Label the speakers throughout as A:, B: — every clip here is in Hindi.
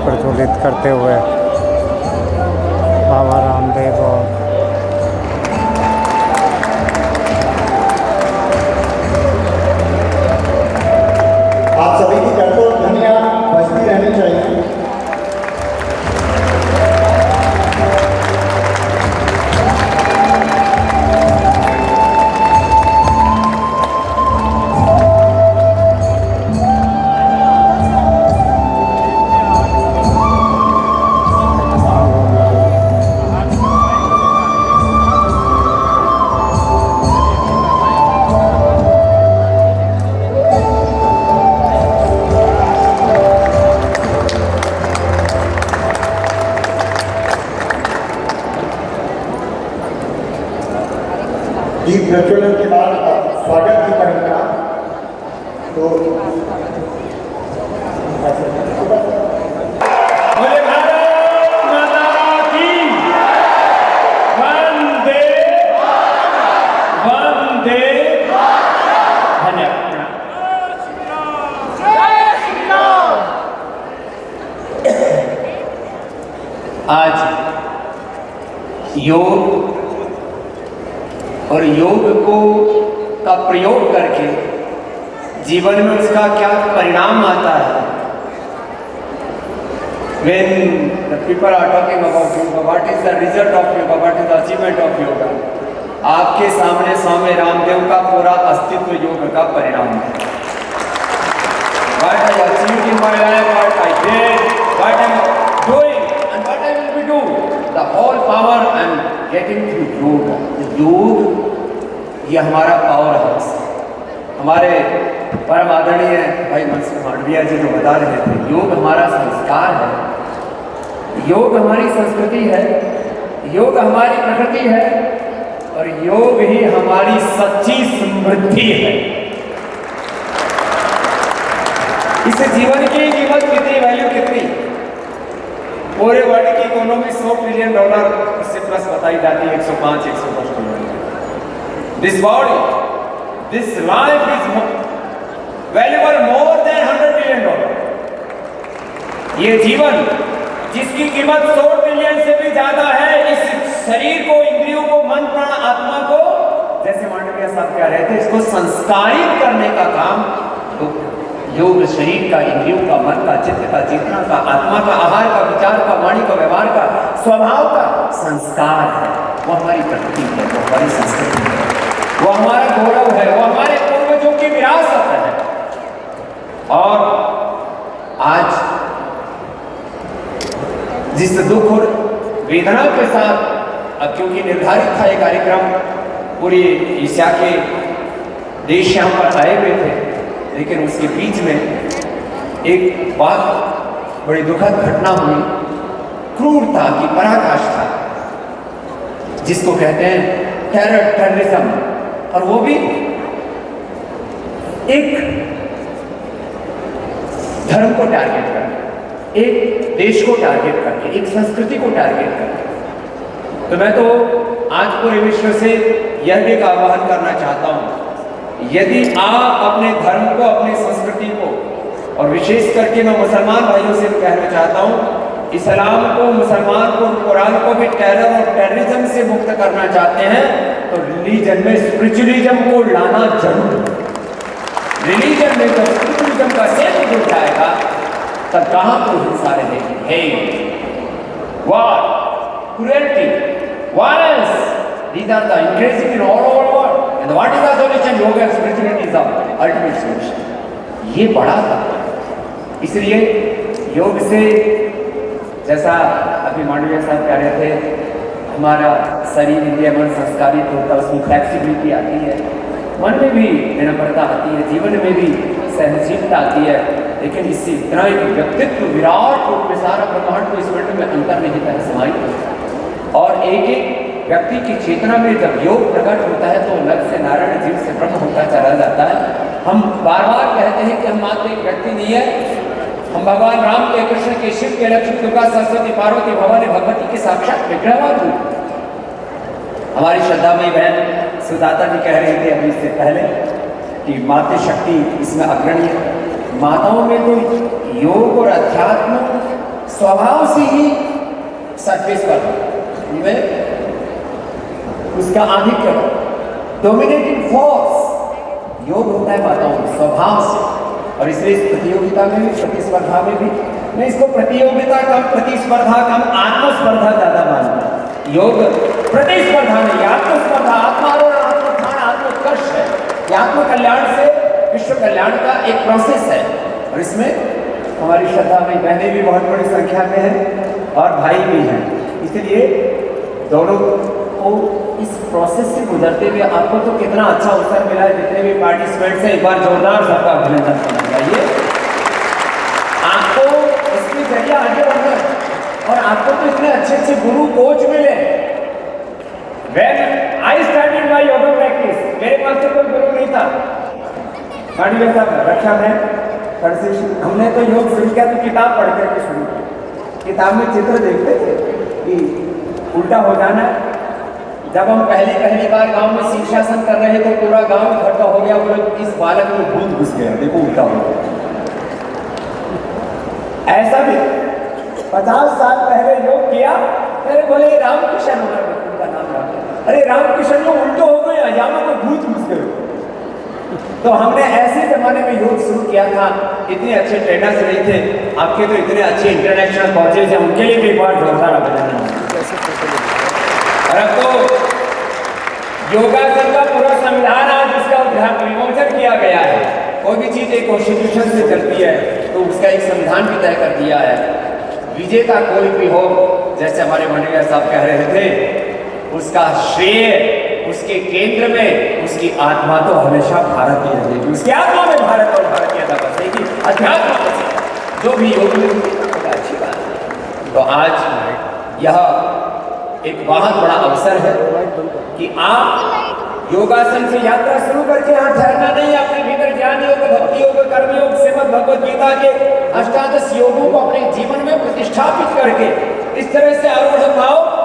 A: प्रज्वलित करते हुए बाबा रामदेव और
B: आप सभी की करतोड़ ध्वनियाँ बजती रहनी चाहिए। दीप प्रज्वलन के बाद स्वागत की परंपरा तो
C: बोले भारत माता की वंदे वंदे धन्यवाद। आज योग और योग को का प्रयोग करके जीवन में उसका क्या परिणाम आता है। When the people are talking about yoga, what is the result of yoga, what is the achievement of yoga? आपके सामने स्वामी रामदेव का पूरा अस्तित्व योग का परिणाम है। What I achieved in my life, what I did, what I am doing, and what I will be doing. The whole power I am getting through yoga. योग ये हमारा पावर हाउस। हमारे परम आदरणीय भाई मनसुख मांडविया जी जो बता रहे थे, योग हमारा संस्कार है, योग हमारी संस्कृति है, योग हमारी प्रकृति है और योग ही हमारी सच्ची समृद्धि है। इस जीवन की कीमत कितनी, वैल्यू कितनी? पूरे वर्ल्ड की इकोनॉमी $100 ट्रिलियन से प्लस बताई जाती है, 105 110 trillion. This body, this life is valuable more than $100 billion. ये जीवन जिसकी कीमत 100 ट्रिलियन से भी ज्यादा है, इस शरीर को, इंद्रियों को, मन, प्राण, आत्मा को, जैसे मांडविया साहब कह रहे थे, इसको संस्कारित करने का काम तो योग शरीर का, इंद्रियों का, मन का, चित्त का, चेतना का, आत्मा का, आहार का, विचार का, वाणी का, व्यवहार का, स्वभाव का संस्कार है। वो हमारी प्रकृति है, वो हमारी संस्कृति है, वो हमारा गौरव है, वो हमारे पूर्वजों की विरासत है। और आज जिस दुख और वेदना के साथ, क्योंकि निर्धारित था ये कार्यक्रम, पूरी एशिया के देश यहाँ पर आए हुए थे, लेकिन उसके बीच में एक बात बड़ी दुखद घटना हुई, क्रूरता की पराकाष्ठा, जिसको कहते हैं टेररिज्म, और वो भी एक धर्म को टारगेट करके, एक देश को टारगेट करके, एक संस्कृति को टारगेट करके। तो मैं तो आज पूरे विश्व से यह भी आह्वान करना चाहता हूं, यदि आप अपने धर्म को, अपनी संस्कृति को, और विशेष करके मैं मुसलमान भाइयों से कहना चाहता हूं, इस्लाम को, मुसलमान को, कुरान को भी टेरर और टेररिज्म से मुक्त करना चाहते हैं, तो रिलीजन में स्पिरिचुअलिज्म को लाना जरूर। रिलीजन में जब स्पिरिचुअलिज्म का सेट जुड़ जाएगा, तब कहां कोई हिंसा रहेगी? Hate, war, cruelty, violence, these are the increasing in all over world. And what is the solution? Yoga and spirituality is the ultimate solution. ये बड़ा था। इसलिए योग से, जैसा अभी मांडविया साहब कह रहे थे, हमारा शरीर, इंद्रिय, मन संस्कारित होता है, उसमें फ्लेक्सिबिलिटी आती है, मन में भी विनम्रता आती है, जीवन में भी सहनशीलता आती है। लेकिन इससे इतना एक व्यक्तित्व विराट रूप में सारा ब्रह्मांड को इस मिनट में अंतर्निहित है, समाई। और एक एक व्यक्ति की चेतना में जब योग प्रकट होता है तो लग से नारायण, जीव से ब्रह्म होता चला जाता है। हम बार बार कहते हैं कि हम मात्र एक व्यक्ति नहीं है, हम भगवान राम के, कृष्ण के, शिव के, लक्ष्मी, दुर्गा, सरस्वती, पार्वती, भवानी, भगवती के साक्षात विग्रहवाद हुए। हमारी श्रद्धामयी बहन सुदाता जी कह रही थी अभी इससे पहले कि मातृशक्ति इसमें अग्रणी है। माताओं में तो योग और अध्यात्म स्वभाव से ही सरफेस पर में उसका आधिक्य, डोमिनेटिंग फोर्स योग होता है माताओं स्वभाव से। और इसलिए इस प्रतियोगिता में भी, प्रतिस्पर्धा में भी, मैं इसको प्रतियोगिता कम, प्रतिस्पर्धा कम, आत्मस्पर्धा ज्यादा मानता हूं। योग प्रतिस्पर्धा नहीं, आत्मस्पर्धा, आत्मारोहण, आत्मोत्थान, आत्मोत्कर्ष है। ये आत्म कल्याण से विश्व कल्याण का एक प्रोसेस है। और इसमें हमारी श्रद्धा में बहनें भी बहुत बड़ी संख्या में हैं और भाई भी हैं। इसलिए दोनों को इस प्रोसेस से गुजरते हुए आपको तो कितना अच्छा अवसर मिला है। जितने भी पार्टिसिपेंट्स हैं, एक बार जोरदार सबका अभिनंदन करना चाहिए। आपको इसके जरिए आगे बढ़ना है और आपको तो इतने अच्छे अच्छे गुरु कोच मिले। When I started my yoga practice, मेरे पास तो कोई गुरु नहीं था। मांडविया साहब रक्षा में हमने तो योग शुरू किया तो किताब पढ़ करके शुरू किया। किताब में चित्र देखते थे कि उल्टा हो जाना है। जब हम पहली बार गांव में शीर्षासन कर रहे थे, पूरा गांव इकट्ठा हो गया, बोले इस बालक में भूत घुस गया, देखो उल्टा हो गया। ऐसा भी 50 साल पहले योग किया, अरे बोले रामकिशन उनका नाम रखा, अरे रामकिशन लोग उल्टो हो गए, अजामा को भूत घुस गए। तो हमने ऐसे जमाने में योग शुरू किया था। इतने अच्छे ट्रेनर्स नहीं थे, आपके तो इतने अच्छे इंटरनेशनल कोचेज हैं, उनके लिए भी एक बार जोरदार अभिनंदन। और अब तो योगासन का पूरा संविधान आज उसका विमोचन किया गया है। कोई भी चीज एक कॉन्स्टिट्यूशन से चलती है तो उसका एक संविधान भी तय कर दिया है। विजेता कोई भी हो, जैसे हमारे मंडलिया साहब कह रहे थे, उसका श्रेय उसके केंद्र में उसकी आत्मा तो हमेशा भारत ही रहेगी। उसकी आत्मा में भारत और भारतीयता बसेगी, अध्यात्म बसेगी। जो भी योग में अच्छी बात है। तो आज यह एक बहुत बड़ा अवसर है कि आप योगासन से यात्रा शुरू करके यहाँ ठहरना नहीं, अपने भीतर ज्ञान योग, भक्ति योग, कर्म योग, श्रीमद् भगवद गीता के अष्टादश योगों को अपने जीवन में प्रतिष्ठापित करके इस तरह से आरूढ़ भाव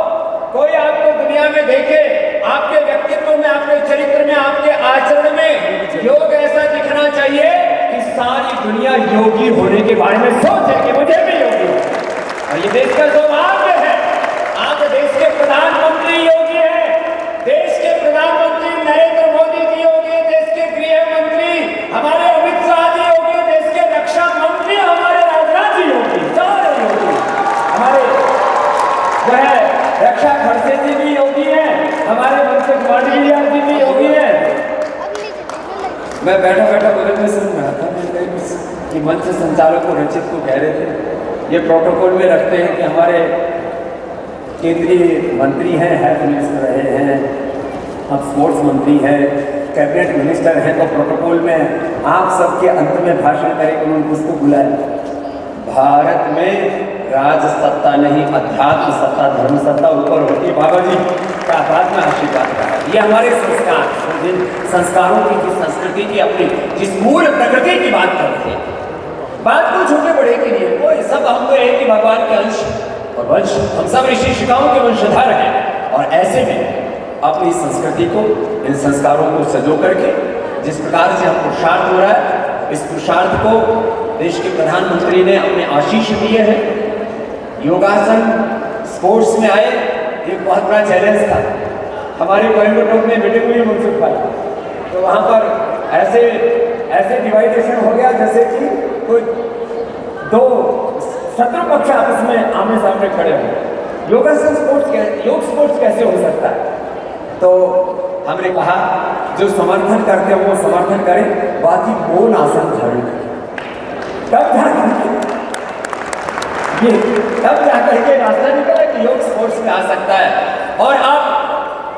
C: कोई आपको दुनिया में देखे, आपके व्यक्तित्व में, आपके चरित्र में, आपके आचरण में योग ऐसा दिखना चाहिए कि सारी दुनिया योगी होने के बारे में सोचे कि मुझे भी योगी हो। और ये देश का सौभाग्य है, आज देश के प्रधानमंत्री योगी हैं, देश के प्रधानमंत्री नरेंद्र मोदी जी योगी, देश के गृह मंत्री हमारे अमित शाह जी योगी, देश के रक्षा मंत्री हमारे राजनाथ जी योगी, सारे योगी। हमारे जो है रक्षा खड़से जी भी योगी हैं, हमारे मनसुख मांडविया जी भी योगी हैं। मैं बैठा बैठा बगल में सुन रहा था कि मंच संचालक को रचित को कह रहे थे, ये प्रोटोकॉल में रखते हैं कि हमारे केंद्रीय मंत्री हैं, हेल्थ मिनिस्टर रहे हैं, अब स्पोर्ट्स मंत्री हैं, कैबिनेट मिनिस्टर हैं, तो प्रोटोकॉल में आप सबके अंत में भाषण करें, उन्होंने उसको बुलाया। भारत में राज सत्ता नहीं, अध्यात्म सत्ता, धर्म सत्ता ऊपर होती है। बाबा जी का बात में आशीर्वाद करा, ये हमारे संस्कार, जिन संस्कारों की, जिस संस्कृति की, अपनी जिस मूल प्रकृति की बात करते हैं, बात को छोटे बड़े के लिए वो सब हम तो एक ही भगवान के अंश और वंश, हम सब ऋषि ऋषिकाओं के वंशधर हैं। और ऐसे में अपनी संस्कृति को, इन संस्कारों को सजो करके जिस प्रकार से हम पुरुषार्थ हो रहा है, इस पुरुषार्थ को देश के प्रधानमंत्री ने अपने आशीष दिए हैं। योगासन स्पोर्ट्स में आए, एक बहुत बड़ा चैलेंज था। हमारे कोयम्बटूर में मीटिंग हुई मनसुख भाई, तो वहाँ पर ऐसे डिवाइडेशन हो गया जैसे कि कोई दो शत्रु पक्ष आपस में आमने सामने खड़े हो। योगासन योग स्पोर्ट्स कैसे हो सकता है? तो हमने कहा जो समर्थन करते हैं वो समर्थन करें, बाकी मौन आसन धारण करें। तब जाकर के रास्ता निकला कि योग स्पोर्ट्स में आ सकता है। और अब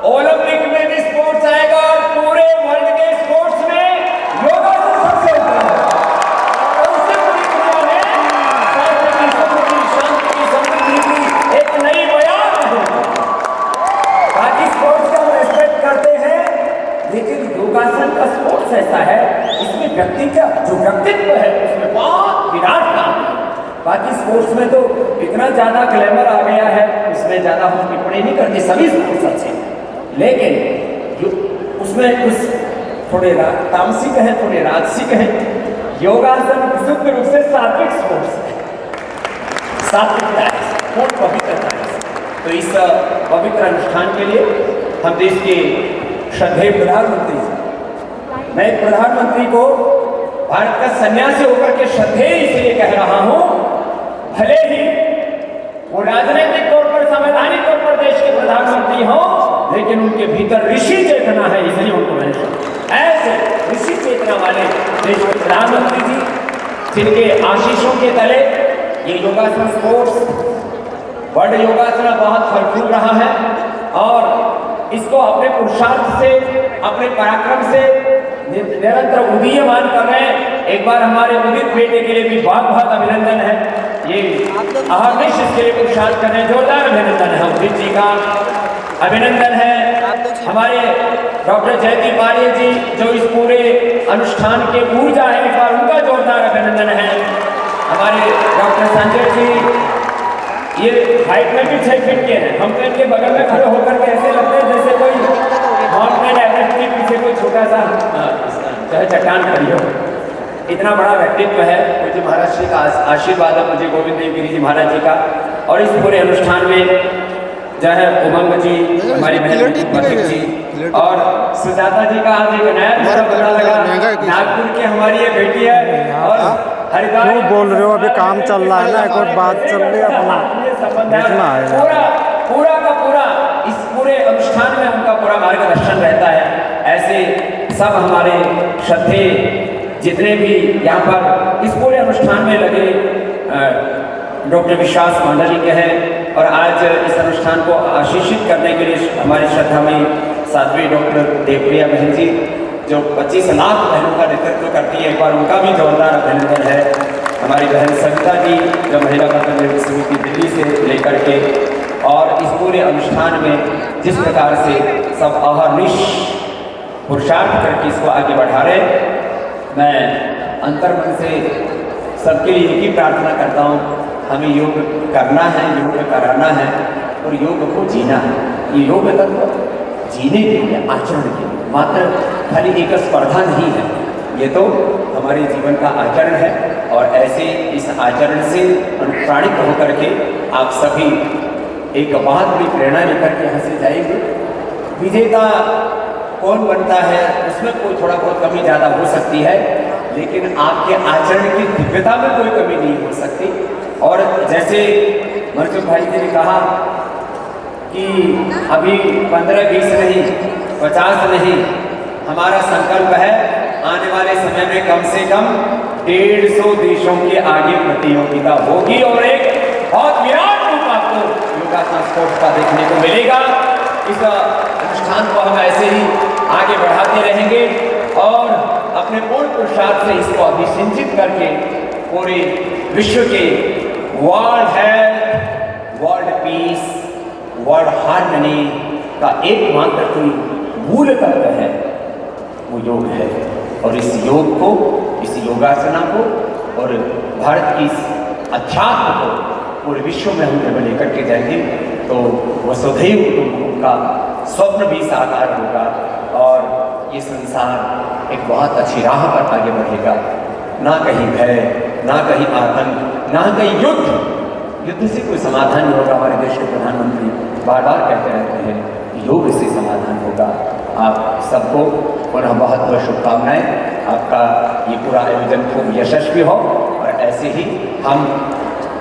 C: ओलंपिक में भी स्पोर्ट्स आएगा और पूरे वर्ल्ड के स्पोर्ट्स में योगासन सबसे ऊपर है। और उससे पूरी दुनिया में शांति की, समृद्धि की एक नई बयान है। बाकी स्पोर्ट्स का हम रेस्पेक्ट करते हैं, लेकिन योगासन का स्पोर्ट्स ऐसा है, इसमें व्यक्ति का जो व्यक्तित्व है उसमें बहुत विराट काम है। बाकी स्पोर्ट्स में तो इतना ज़्यादा ग्लैमर आ गया है, उसमें ज़्यादा हम टिप्पणी नहीं करते, सभी स्पोर्ट्स अच्छे हैं, लेकिन उसमें कुछ थोड़े तामसिक हैं, थोड़े राजसिक हैं। योगासन विशुद्ध रूप से सात्विक स्पोर्ट्स है। सात्विकता है, पूर्ण पवित्रता है। तो इस पवित्र अनुष्ठान के लिए हम देश के श्रद्धेय प्रधानमंत्री जी, मैं प्रधानमंत्री को भारत का सन्यासी होकर के श्रद्धेय इसलिए कह रहा हूं, भले ही वो राजनीतिक तौर पर संवैधानिक तौर पर देश के प्रधानमंत्री हों, लेकिन उनके भीतर ऋषि चेतना है, इसलिए उनको मैंने ऐसे ऋषि चेतना वाले देश के प्रधानमंत्री जी, जिनके आशीषों के तले ये योगासन स्पोर्ट्स वर्ल्ड योगासन बहुत फल फूल रहा है और इसको अपने पुरुषार्थ से, अपने पराक्रम से निरंतर उदीयमान कर रहे हैं। एक बार हमारे उदित बेटे के लिए भी बहुत बहुत अभिनंदन है। ये अहर्निश इसके लिए पुरुषार्थ कर रहे हैं, जोरदार अभिनंदन है उदित जी का, अभिनंदन है। हमारे डॉक्टर जयदीप आर्य जी जो इस पूरे अनुष्ठान के ऊर्जा है, एक बार उनका जोरदार अभिनंदन है। हमारे डॉक्टर संजय जी, ये हाइट में भी 6 फीट के हैं, हम तो इनके बगल में खड़े होकर के ऐसे लगते हैं जैसे कोई माउंटेन एवरेस्ट के पीछे कोई छोटा सा चाहे चट्टान खड़ी हो, इतना बड़ा व्यक्तित्व है। मुझे महाराज श्री का आशीर्वाद है, मुझे गोविंद देवगिरी जी महाराज जी का। और इस पूरे अनुष्ठान में जो है उमंग जी, हमारी बहन जी और सुजाता जी का आज एक नया पता लगा, नागपुर की हमारी ये बेटी है और हरिद्वार।
A: क्यों बोल रहे हो, अभी काम चल रहा है ना, एक और बात चल रही है अपना, इतना है
C: पूरा का पूरा इस पूरे अनुष्ठान में उनका पूरा मार्गदर्शन रहता है। ऐसे सब हमारे श्रद्धेय जितने भी यहाँ पर इस पूरे अनुष्ठान में लगे डॉक्टर विश्वास मंडली के हैं और आज इस अनुष्ठान को आशीषित करने के लिए हमारी श्रद्धा में साध्वी डॉक्टर देवप्रिया बहन जी जो 25 लाख बहनों का नेतृत्व करती है, एक बार उनका भी जोरदार अभिनंदन है। हमारी बहन सविता जी जो महिला प्रतिनिधि समिति दिल्ली से लेकर के और इस पूरे अनुष्ठान में जिस प्रकार से सब अहर्निश पुरुषार्थ करके इसको आगे बढ़ा रहे, मैं अंतर्मन से सबके लिए एक ही प्रार्थना करता हूँ, हमें योग करना है, योग कराना है और योग को जीना है। ये योग तत्व जीने के लिए, आचरण के लिए, मात्र खाली एक स्पर्धा नहीं है, ये तो हमारे जीवन का आचरण है। और ऐसे इस आचरण से अनुप्राणित होकर के आप सभी एक बहुत बड़ी प्रेरणा लेकर के यहाँ से जाएंगे। विजेता कौन बनता है उसमें कोई थोड़ा बहुत कमी ज़्यादा हो सकती है, लेकिन आपके आचरण की दिव्यता में कोई कमी नहीं हो सकती। और जैसे मनसुख भाई जी ने कहा कि अभी 15-20 नहीं, 50 नहीं, हमारा संकल्प है आने वाले समय में कम से कम 150 देशों के आगे प्रतियोगिता होगी और एक बहुत विराट रूप आपको योगासन स्पोर्ट्स का देखने को मिलेगा। इस अनुष्ठान को हम ऐसे ही आगे बढ़ाते रहेंगे और अपने पूर्ण पुरुषार्थ से इसको अभिसिंचित करके पूरे विश्व के world health, world peace, world harmony का एकमात्र कोई मूल तत्व है, वो योग है। और इस योग को, इस योगासना को और भारत की इस अध्यात्म को पूरे विश्व में हम जब लेकर के जाएंगे तो वसुधैव कुटुंबकम का स्वप्न भी साकार होगा और ये संसार एक बहुत अच्छी राह पर आगे बढ़ेगा। ना कहीं भय, ना कहीं आतंक, ना कहीं युद्ध। युद्ध से कोई समाधान नहीं होगा। हमारे देश के प्रधानमंत्री बार बार कहते रहते हैं योग से समाधान होगा। आप सबको पुनः बहुत बहुत शुभकामनाएं। आपका ये पूरा आयोजन खूब यशस्वी हो और ऐसे ही हम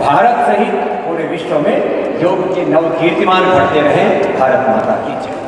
C: भारत सहित पूरे विश्व में योग के नव कीर्तिमान बढ़ते रहें। भारत माता की जय।